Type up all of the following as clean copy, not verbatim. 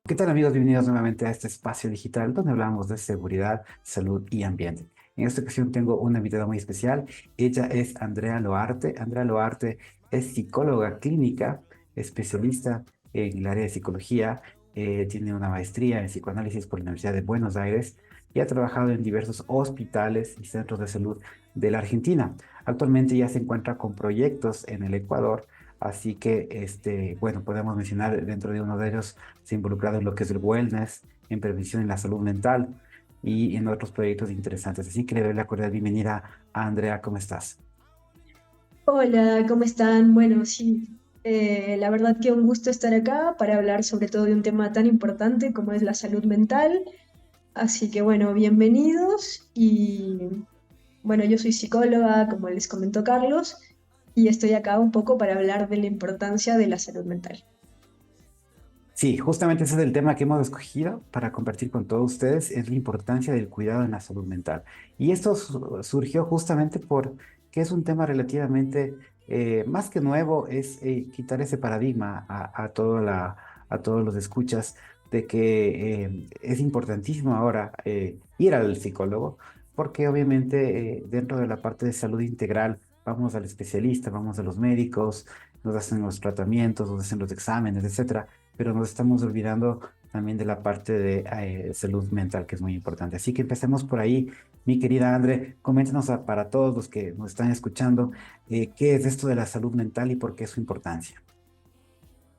¿Qué tal amigos? Bienvenidos nuevamente a este espacio digital donde hablamos de seguridad, salud y ambiente. En esta ocasión tengo una invitada muy especial. Ella es Andrea Loarte. Andrea Loarte es psicóloga clínica, especialista en el área de psicología. Tiene una maestría en psicoanálisis por la Universidad de Buenos Aires y ha trabajado en diversos hospitales y centros de salud de la Argentina. Actualmente ya se encuentra con proyectos en el Ecuador. Así que, bueno, podemos mencionar dentro de uno de ellos se ha involucrado en lo que es el wellness, en prevención en la salud mental y en otros proyectos interesantes. Así que le doy la cordial bienvenida a Andrea, ¿cómo estás? Hola, ¿cómo están? Bueno, sí, la verdad que un gusto estar acá para hablar sobre todo de un tema tan importante como es la salud mental. Así que bueno, bienvenidos y bueno, yo soy psicóloga, como les comentó Carlos, y estoy acá un poco para hablar de la importancia de la salud mental. Sí, justamente ese es el tema que hemos escogido para compartir con todos ustedes, es la importancia del cuidado en la salud mental. Y esto surgió justamente porque es un tema relativamente, más que nuevo, es quitar ese paradigma a todos los escuchas de que es importantísimo ahora ir al psicólogo, porque obviamente dentro de la parte de salud integral vamos al especialista, vamos a los médicos, nos hacen los tratamientos, nos hacen los exámenes, etcétera, pero nos estamos olvidando también de la parte de salud mental, que es muy importante. Así que empecemos por ahí, mi querida André, coméntanos para todos los que nos están escuchando, qué es esto de la salud mental y por qué su importancia.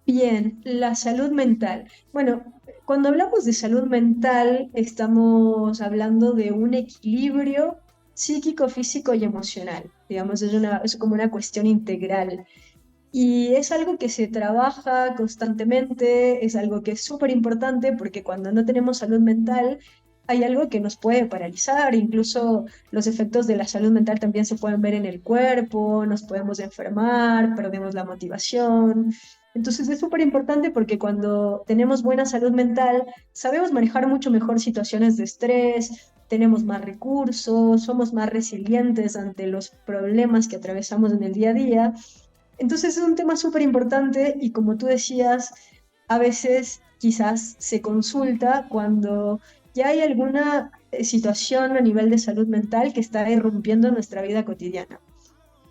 Bien, la salud mental. Bueno, cuando hablamos de salud mental, estamos hablando de un equilibrio psíquico, físico y emocional. Digamos, es como una cuestión integral. Y es algo que se trabaja constantemente, es algo que es súper importante porque cuando no tenemos salud mental hay algo que nos puede paralizar, incluso los efectos de la salud mental también se pueden ver en el cuerpo, nos podemos enfermar, perdemos la motivación. Entonces es súper importante porque cuando tenemos buena salud mental sabemos manejar mucho mejor situaciones de estrés, tenemos más recursos, somos más resilientes ante los problemas que atravesamos en el día a día. Entonces es un tema súper importante y como tú decías, a veces quizás se consulta cuando ya hay alguna situación a nivel de salud mental que está irrumpiendo nuestra vida cotidiana.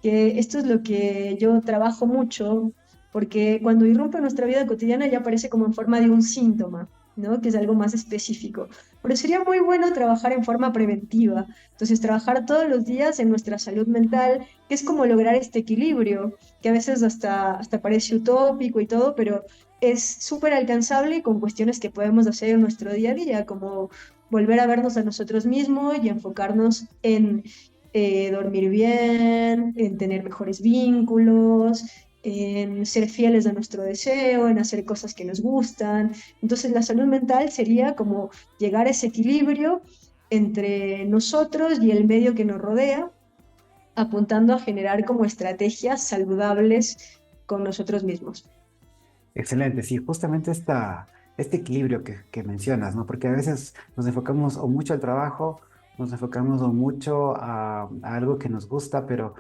Que esto es lo que yo trabajo mucho, porque cuando irrumpe nuestra vida cotidiana ya aparece como en forma de un síntoma, ¿no? Que es algo más específico. Pero sería muy bueno trabajar en forma preventiva. Entonces, trabajar todos los días en nuestra salud mental, que es como lograr este equilibrio, que a veces hasta parece utópico y todo, pero es súper alcanzable con cuestiones que podemos hacer en nuestro día a día, como volver a vernos a nosotros mismos y enfocarnos en dormir bien, en tener mejores vínculos, en ser fieles a nuestro deseo, en hacer cosas que nos gustan. Entonces la salud mental sería como llegar a ese equilibrio entre nosotros y el medio que nos rodea, apuntando a generar como estrategias saludables con nosotros mismos. Excelente, sí, justamente este equilibrio que mencionas, ¿no? Porque a veces nos enfocamos o mucho al trabajo, nos enfocamos o mucho a algo que nos gusta, pero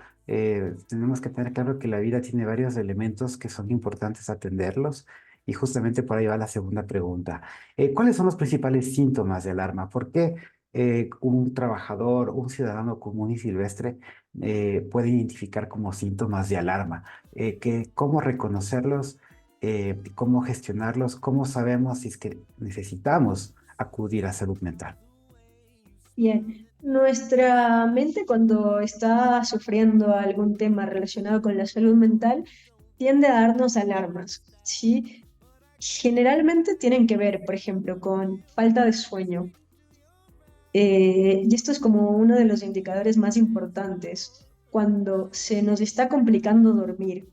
tenemos que tener claro que la vida tiene varios elementos que son importantes atenderlos. Y justamente por ahí va la segunda pregunta. ¿Cuáles son los principales síntomas de alarma? ¿Por qué un trabajador, un ciudadano común y silvestre puede identificar como síntomas de alarma? ¿Cómo reconocerlos? ¿Cómo gestionarlos? ¿Cómo sabemos si es que necesitamos acudir a salud mental? Bien, nuestra mente cuando está sufriendo algún tema relacionado con la salud mental tiende a darnos alarmas, ¿sí? Generalmente tienen que ver, por ejemplo, con falta de sueño. Y esto es como uno de los indicadores más importantes cuando se nos está complicando dormir.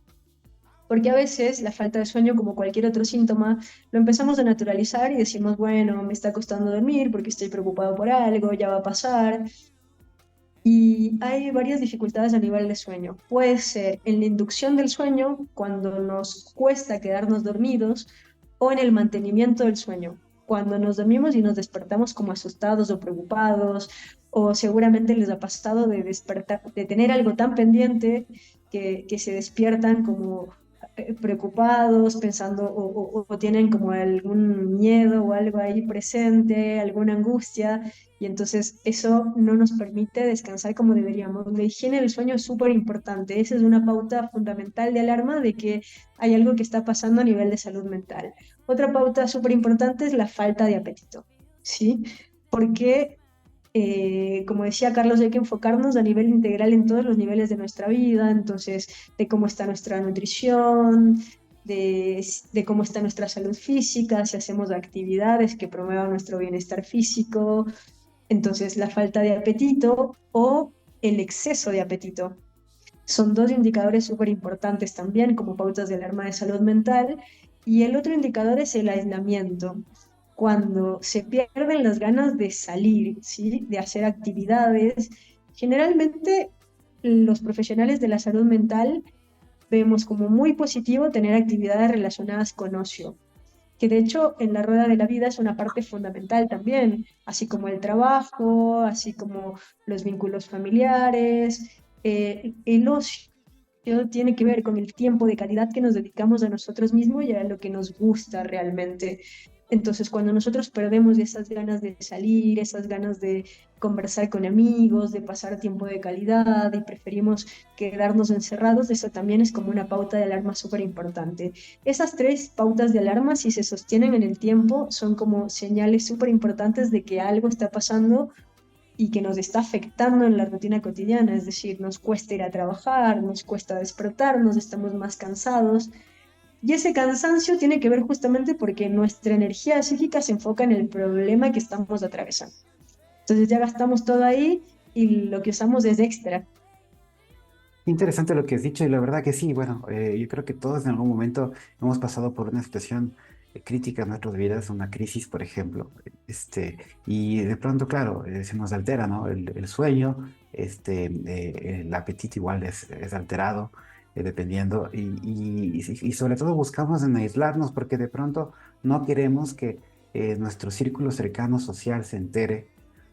Porque a veces la falta de sueño, como cualquier otro síntoma, lo empezamos a naturalizar y decimos, bueno, me está costando dormir porque estoy preocupado por algo, ya va a pasar. Y hay varias dificultades a nivel de sueño. Puede ser en la inducción del sueño, cuando nos cuesta quedarnos dormidos, o en el mantenimiento del sueño, cuando nos dormimos y nos despertamos como asustados o preocupados, o seguramente les ha pasado de despertar, de tener algo tan pendiente que se despiertan como preocupados, pensando o tienen como algún miedo o algo ahí presente, alguna angustia, y entonces eso no nos permite descansar como deberíamos. La higiene del sueño es súper importante, esa es una pauta fundamental de alarma de que hay algo que está pasando a nivel de salud mental. Otra pauta súper importante es la falta de apetito, ¿sí? Porque como decía Carlos, hay que enfocarnos a nivel integral en todos los niveles de nuestra vida, entonces, de cómo está nuestra nutrición, de cómo está nuestra salud física, si hacemos actividades que promuevan nuestro bienestar físico, entonces la falta de apetito o el exceso de apetito. Son dos indicadores súper importantes también como pautas de alarma de salud mental. Y el otro indicador es el aislamiento. Cuando se pierden las ganas de salir, ¿sí? De hacer actividades, generalmente los profesionales de la salud mental vemos como muy positivo tener actividades relacionadas con ocio, que de hecho en la rueda de la vida es una parte fundamental también, así como el trabajo, así como los vínculos familiares, el ocio tiene que ver con el tiempo de calidad que nos dedicamos a nosotros mismos y a lo que nos gusta realmente. Entonces, cuando nosotros perdemos esas ganas de salir, esas ganas de conversar con amigos, de pasar tiempo de calidad y preferimos quedarnos encerrados, eso también es como una pauta de alarma súper importante. Esas tres pautas de alarma, si se sostienen en el tiempo, son como señales súper importantes de que algo está pasando y que nos está afectando en la rutina cotidiana, es decir, nos cuesta ir a trabajar, nos cuesta despertarnos, estamos más cansados. Y ese cansancio tiene que ver justamente porque nuestra energía psíquica se enfoca en el problema que estamos atravesando. Entonces ya gastamos todo ahí y lo que usamos es extra. Interesante lo que has dicho y la verdad que sí, bueno, yo creo que todos en algún momento hemos pasado por una situación crítica en nuestras vidas, una crisis, por ejemplo, y de pronto, claro, se nos altera, ¿no? El sueño, el apetito igual es alterado, dependiendo, y sobre todo buscamos en aislarnos porque de pronto no queremos que nuestro círculo cercano social se entere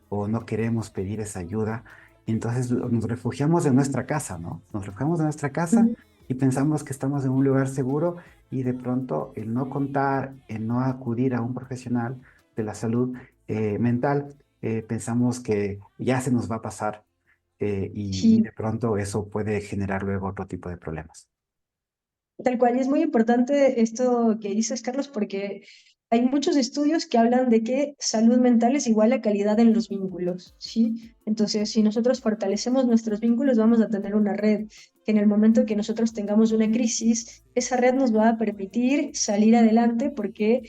o no queremos pedir esa ayuda. Entonces nos refugiamos en nuestra casa, ¿no? Nos refugiamos en nuestra casa Ujú. y pensamos que estamos en un lugar seguro y de pronto el no contar, el no acudir a un profesional de la salud mental, pensamos que ya se nos va a pasar y Sí, de pronto eso puede generar luego otro tipo de problemas. tal cual, y es muy importante esto que dices, Carlos, porque hay muchos estudios que hablan de que salud mental es igual a calidad en los vínculos, ¿sí? Entonces, si nosotros fortalecemos nuestros vínculos, vamos a tener una red que en el momento que nosotros tengamos una crisis, esa red nos va a permitir salir adelante porque,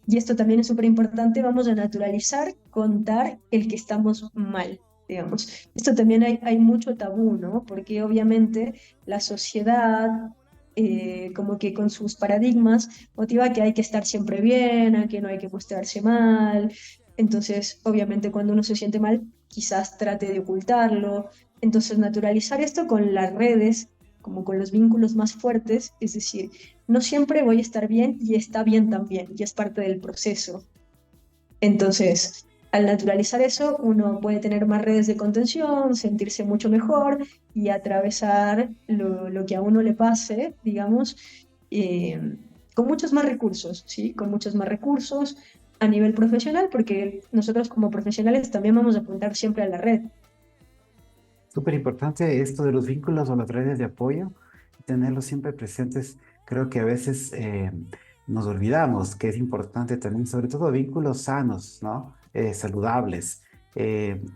y esto también es súper importante, vamos a naturalizar contar el que estamos mal. Digamos. Esto también hay mucho tabú, ¿no? Porque obviamente la sociedad como que con sus paradigmas, motiva a que hay que estar siempre bien, a que no hay que mostrarse mal. Entonces, obviamente, cuando uno se siente mal, quizás trate de ocultarlo. Entonces, naturalizar esto con las redes, como con los vínculos más fuertes, es decir, no siempre voy a estar bien y está bien también, y es parte del proceso. Entonces, al naturalizar eso, uno puede tener más redes de contención, sentirse mucho mejor y atravesar lo que a uno le pase, digamos, eh, con muchos más recursos, ¿sí? Con muchos más recursos a nivel profesional, porque nosotros como profesionales también vamos a apuntar siempre a la red. Súper importante esto de los vínculos o las redes de apoyo, tenerlos siempre presentes. Creo que a veces nos olvidamos que es importante también, sobre todo vínculos sanos, ¿no? Saludables.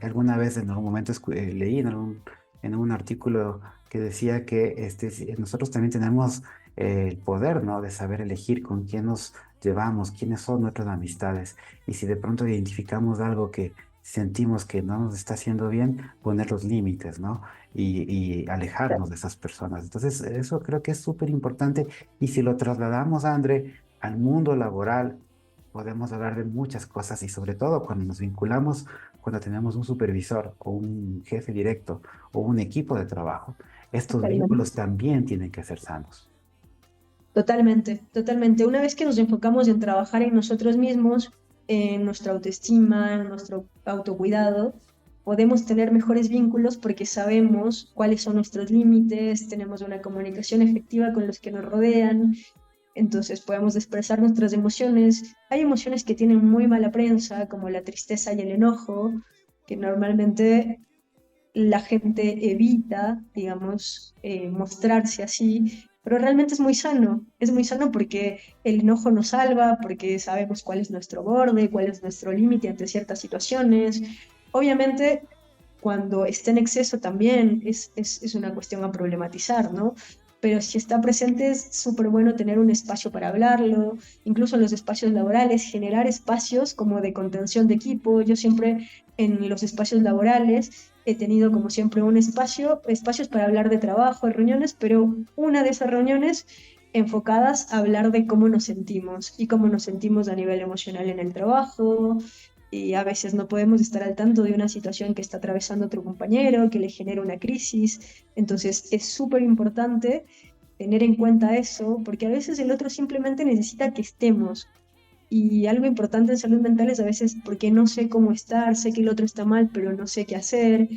Alguna vez en algún momento leí en un artículo que decía que nosotros también tenemos el poder, ¿no? De saber elegir con quién nos llevamos, quiénes son nuestras amistades. Y si de pronto identificamos algo que sentimos que no nos está haciendo bien, poner los límites, ¿no? Y alejarnos de esas personas. Entonces, eso creo que es súper importante. Y si lo trasladamos, André, al mundo laboral, podemos hablar de muchas cosas y sobre todo cuando nos vinculamos, cuando tenemos un supervisor o un jefe directo o un equipo de trabajo, estos Totalmente. vínculos también tienen que ser sanos. Totalmente, totalmente. Una vez que nos enfocamos en trabajar en nosotros mismos, en nuestra autoestima, en nuestro autocuidado, podemos tener mejores vínculos porque sabemos cuáles son nuestros límites, tenemos una comunicación efectiva con los que nos rodean, entonces podemos expresar nuestras emociones. Hay emociones que tienen muy mala prensa, como la tristeza y el enojo, que normalmente la gente evita, digamos, mostrarse así, pero realmente es muy sano porque el enojo nos salva, porque sabemos cuál es nuestro borde, cuál es nuestro límite ante ciertas situaciones. Obviamente, cuando está en exceso también es una cuestión a problematizar, ¿no? Pero si está presente es súper bueno tener un espacio para hablarlo, incluso en los espacios laborales, generar espacios como de contención de equipo. Yo siempre en los espacios laborales he tenido como siempre un espacios para hablar de trabajo, de reuniones, pero una de esas reuniones enfocadas a hablar de cómo nos sentimos y cómo nos sentimos a nivel emocional en el trabajo, y a veces no podemos estar al tanto de una situación que está atravesando otro compañero, que le genera una crisis. Entonces es súper importante tener en cuenta eso, porque a veces el otro simplemente necesita que estemos. Y algo importante en salud mental es a veces porque no sé cómo estar, sé que el otro está mal, pero no sé qué hacer.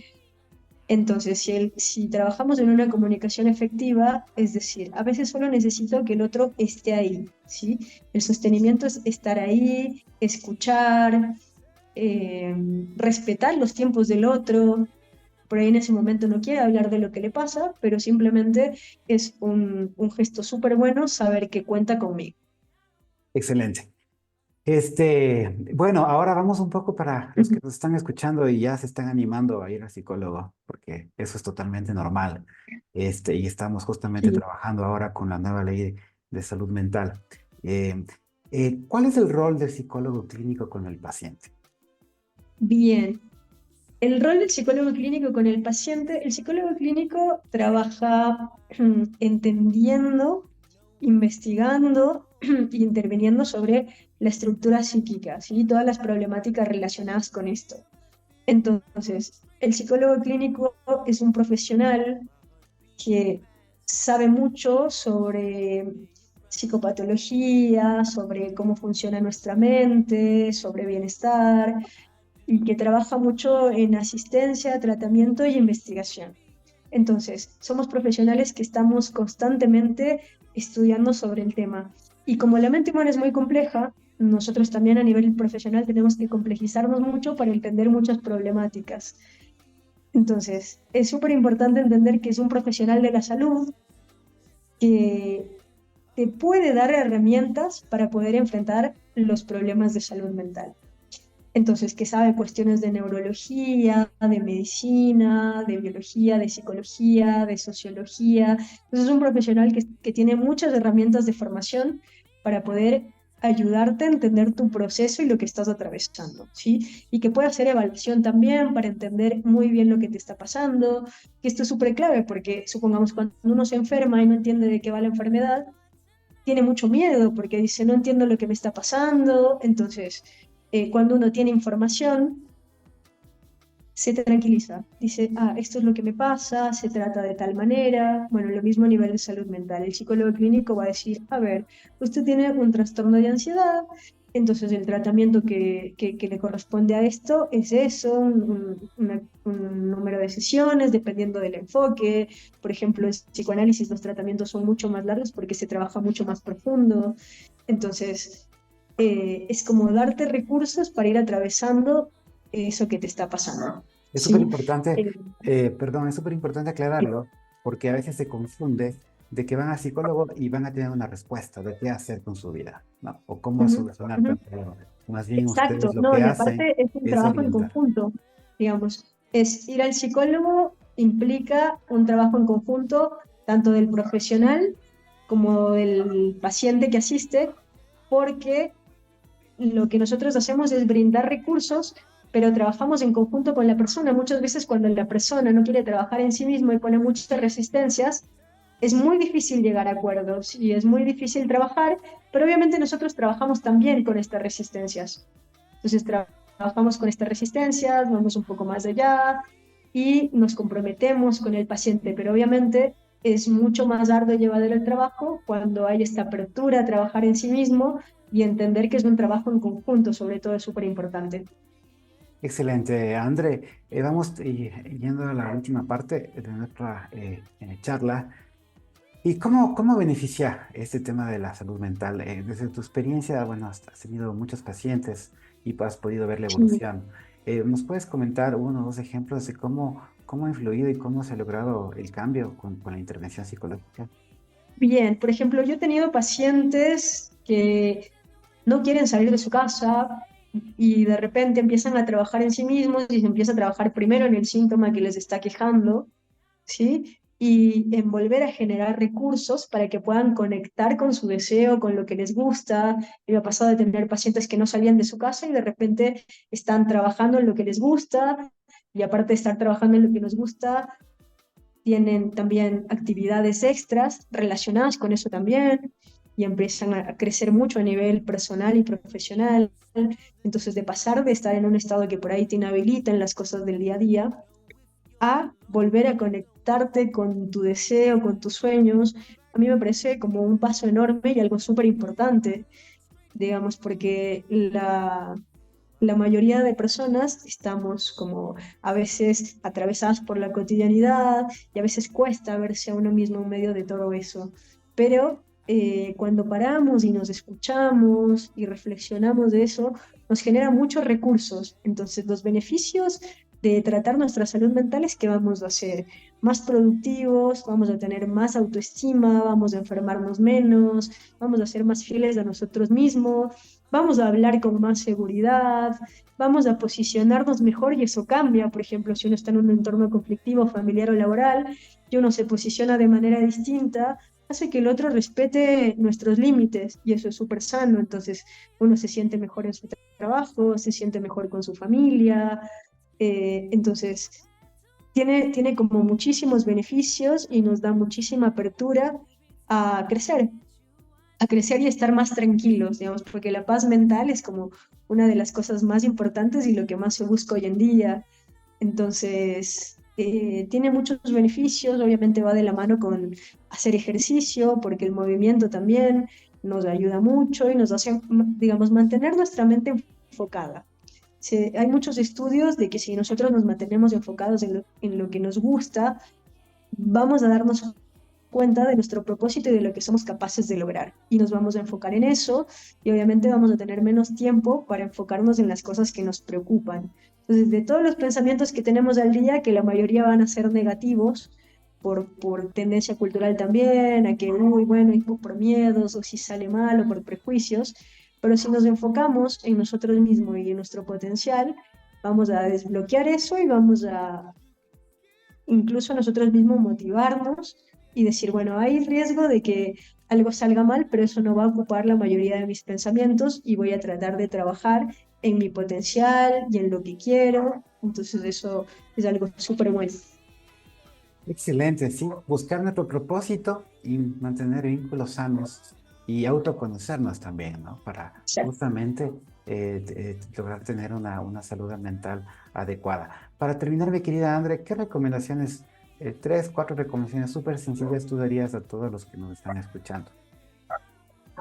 Entonces, si trabajamos en una comunicación efectiva, es decir, a veces solo necesito que el otro esté ahí, ¿sí? El sostenimiento es estar ahí, escuchar, eh, respetar los tiempos del otro. Por ahí en ese momento no quiere hablar de lo que le pasa, pero simplemente es un gesto súper bueno saber que cuenta conmigo. Excelente. Bueno, ahora vamos un poco para los que Ujú. nos están escuchando y ya se están animando a ir al psicólogo, porque eso es totalmente normal. Y estamos justamente Sí. trabajando ahora con la nueva ley de salud mental. Eh, ¿Cuál es el rol del psicólogo clínico con el paciente? Bien. El rol del psicólogo clínico con el paciente, el psicólogo clínico trabaja entendiendo, investigando e interviniendo sobre la estructura psíquica, ¿sí? Todas las problemáticas relacionadas con esto. Entonces, el psicólogo clínico es un profesional que sabe mucho sobre psicopatología, sobre cómo funciona nuestra mente, sobre bienestar, y que trabaja mucho en asistencia, tratamiento y investigación. Entonces, somos profesionales que estamos constantemente estudiando sobre el tema. Y como la mente humana es muy compleja, nosotros también a nivel profesional tenemos que complejizarnos mucho para entender muchas problemáticas. Entonces, es súper importante entender que es un profesional de la salud que te puede dar herramientas para poder enfrentar los problemas de salud mental. Entonces, que sabe cuestiones de neurología, de medicina, de biología, de psicología, de sociología. Entonces, es un profesional que tiene muchas herramientas de formación para poder ayudarte a entender tu proceso y lo que estás atravesando, ¿sí? Y que puede hacer evaluación también para entender muy bien lo que te está pasando, que esto es súper clave porque supongamos cuando uno se enferma y no entiende de qué va la enfermedad, tiene mucho miedo porque dice, no entiendo lo que me está pasando. Entonces, cuando uno tiene información, se tranquiliza. Dice, ah, esto es lo que me pasa, se trata de tal manera. Bueno, lo mismo a nivel de salud mental. El psicólogo clínico va a decir, a ver, usted tiene un trastorno de ansiedad, entonces el tratamiento que le corresponde a esto es eso, un número de sesiones, dependiendo del enfoque. Por ejemplo, en psicoanálisis los tratamientos son mucho más largos porque se trabaja mucho más profundo. Entonces, es como darte recursos para ir atravesando eso que te está pasando. Es súper ¿Sí? importante, Eh, perdón, es súper importante aclararlo, porque a veces se confunde de que van al psicólogo y van a tener una respuesta de qué hacer con su vida, ¿no? O cómo ujú, solucionar ujú. tal problema. Más bien ustedes Exacto, lo no, que y hacen aparte es un es trabajo en orientar. conjunto, digamos. Es ir al psicólogo implica un trabajo en conjunto, tanto del profesional como del paciente que asiste, porque lo que nosotros hacemos es brindar recursos, pero trabajamos en conjunto con la persona. Muchas veces cuando la persona no quiere trabajar en sí mismo y pone muchas resistencias, es muy difícil llegar a acuerdos y es muy difícil trabajar, pero obviamente nosotros trabajamos también con estas resistencias. Entonces trabajamos con estas resistencias, vamos un poco más allá y nos comprometemos con el paciente, pero obviamente es mucho más arduo y llevadero el trabajo cuando hay esta apertura a trabajar en sí mismo y entender que es un trabajo en conjunto, sobre todo es súper importante. Excelente, André. Vamos yendo a la última parte de nuestra charla. ¿Y cómo beneficia este tema de la salud mental? Desde tu experiencia, bueno, has tenido muchos pacientes y has podido ver la Sí. evolución. ¿Nos puedes comentar uno o dos ejemplos de cómo ha influido y cómo se ha logrado el cambio con la intervención psicológica? Bien, por ejemplo, yo he tenido pacientes que no quieren salir de su casa y de repente empiezan a trabajar en sí mismos y se empieza a trabajar primero en el síntoma que les está quejando, ¿sí? Y en volver a generar recursos para que puedan conectar con su deseo, con lo que les gusta. Me ha pasado de tener pacientes que no salían de su casa y de repente están trabajando en lo que les gusta y aparte de estar trabajando en lo que nos gusta, tienen también actividades extras relacionadas con eso también y empiezan a crecer mucho a nivel personal y profesional. Entonces, de pasar de estar en un estado que por ahí te inhabilita en las cosas del día a día, a volver a conectarte con tu deseo, con tus sueños, a mí me parece como un paso enorme y algo súper importante, digamos, porque la mayoría de personas estamos como a veces atravesadas por la cotidianidad y a veces cuesta verse a uno mismo en medio de todo eso. Pero cuando paramos y nos escuchamos y reflexionamos de eso, nos genera muchos recursos. Entonces, los beneficios de tratar nuestra salud mental es que vamos a ser más productivos, vamos a tener más autoestima, vamos a enfermarnos menos, vamos a ser más fieles a nosotros mismos, vamos a hablar con más seguridad, vamos a posicionarnos mejor y eso cambia. Por ejemplo, si uno está en un entorno conflictivo, familiar o laboral, y uno se posiciona de manera distinta, hace que el otro respete nuestros límites y eso es súper sano. Entonces, uno se siente mejor en su trabajo, se siente mejor con su familia. Entonces, tiene como muchísimos beneficios y nos da muchísima apertura a crecer y estar más tranquilos, digamos, porque la paz mental es como una de las cosas más importantes y lo que más se busca hoy en día. Entonces, tiene muchos beneficios, obviamente va de la mano con hacer ejercicio, porque el movimiento también nos ayuda mucho y nos hace, digamos, mantener nuestra mente enfocada. Hay muchos estudios de que si nosotros nos mantenemos enfocados en lo que nos gusta, vamos a darnos cuenta de nuestro propósito y de lo que somos capaces de lograr. Y nos vamos a enfocar en eso y obviamente vamos a tener menos tiempo para enfocarnos en las cosas que nos preocupan. Entonces, de todos los pensamientos que tenemos al día, que la mayoría van a ser negativos, por tendencia cultural también, a que, uy, bueno, y por miedos, o si sale mal, o por prejuicios, pero si nos enfocamos en nosotros mismos y en nuestro potencial, vamos a desbloquear eso y vamos a incluso nosotros mismos motivarnos y decir, bueno, hay riesgo de que algo salga mal, pero eso no va a ocupar la mayoría de mis pensamientos y voy a tratar de trabajar en mi potencial y en lo que quiero. Entonces eso es algo súper bueno. Excelente, sí. Buscar nuestro propósito y mantener vínculos sanos y autoconocernos también, ¿no? Para justamente lograr tener una salud mental adecuada. Para terminar, mi querida André, ¿qué recomendaciones, tres, cuatro recomendaciones súper sencillas tú darías a todos los que nos están escuchando?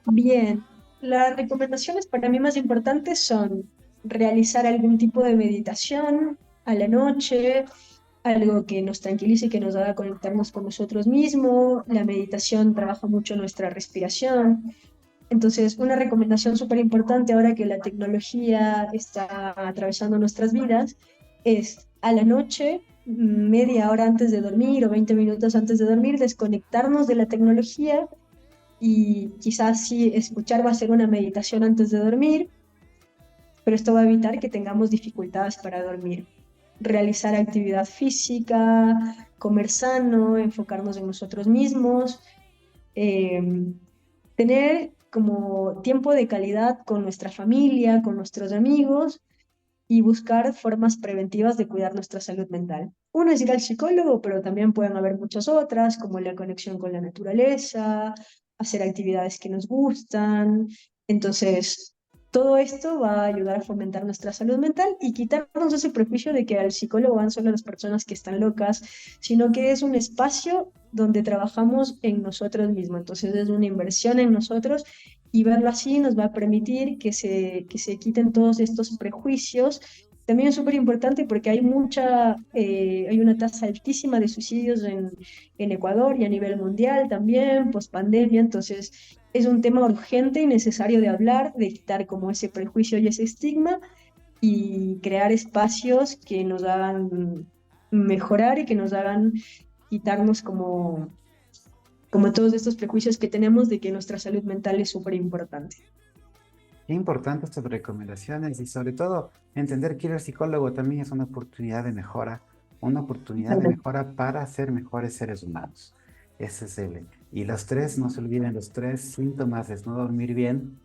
Bien, las recomendaciones para mí más importantes son realizar algún tipo de meditación a la noche, algo que nos tranquilice y que nos haga conectarnos con nosotros mismos. La meditación trabaja mucho nuestra respiración. Entonces, una recomendación súper importante ahora que la tecnología está atravesando nuestras vidas es a la noche, media hora antes de dormir o 20 minutos antes de dormir, desconectarnos de la tecnología y quizás sí escuchar va a ser una meditación antes de dormir, pero esto va a evitar que tengamos dificultades para dormir. Realizar actividad física, comer sano, enfocarnos en nosotros mismos, eh, tener como tiempo de calidad con nuestra familia, con nuestros amigos y buscar formas preventivas de cuidar nuestra salud mental. Uno es ir al psicólogo, pero también pueden haber muchas otras, como la conexión con la naturaleza, hacer actividades que nos gustan. Entonces, todo esto va a ayudar a fomentar nuestra salud mental y quitarnos ese prejuicio de que al psicólogo van solo las personas que están locas, sino que es un espacio donde trabajamos en nosotros mismos. Entonces, es una inversión en nosotros y verlo así nos va a permitir que se quiten todos estos prejuicios también es súper importante porque hay una tasa altísima de suicidios en Ecuador y a nivel mundial también, post pandemia. Entonces, es un tema urgente y necesario de hablar, de quitar como ese prejuicio y ese estigma y crear espacios que nos hagan mejorar y que nos hagan quitarnos como todos estos prejuicios que tenemos de que nuestra salud mental es súper importante. Qué importante estas recomendaciones y sobre todo entender que ir al psicólogo también es una oportunidad de Totalmente. mejora para ser mejores seres humanos. Ese es el. Y los tres, no se olviden, los tres síntomas es no dormir bien,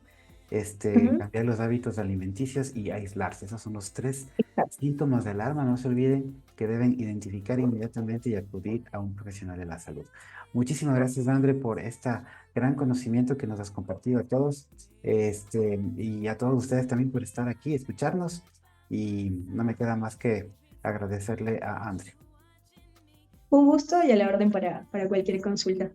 Ujú. cambiar los hábitos alimenticios y aislarse. Esos son los tres Exacto. síntomas de alarma. No se olviden que deben identificar inmediatamente y acudir a un profesional de la salud. Muchísimas gracias, André, por este gran conocimiento que nos has compartido a todos, y a todos ustedes también por estar aquí, escucharnos. Y no me queda más que agradecerle a André. Un gusto y a la orden para cualquier consulta.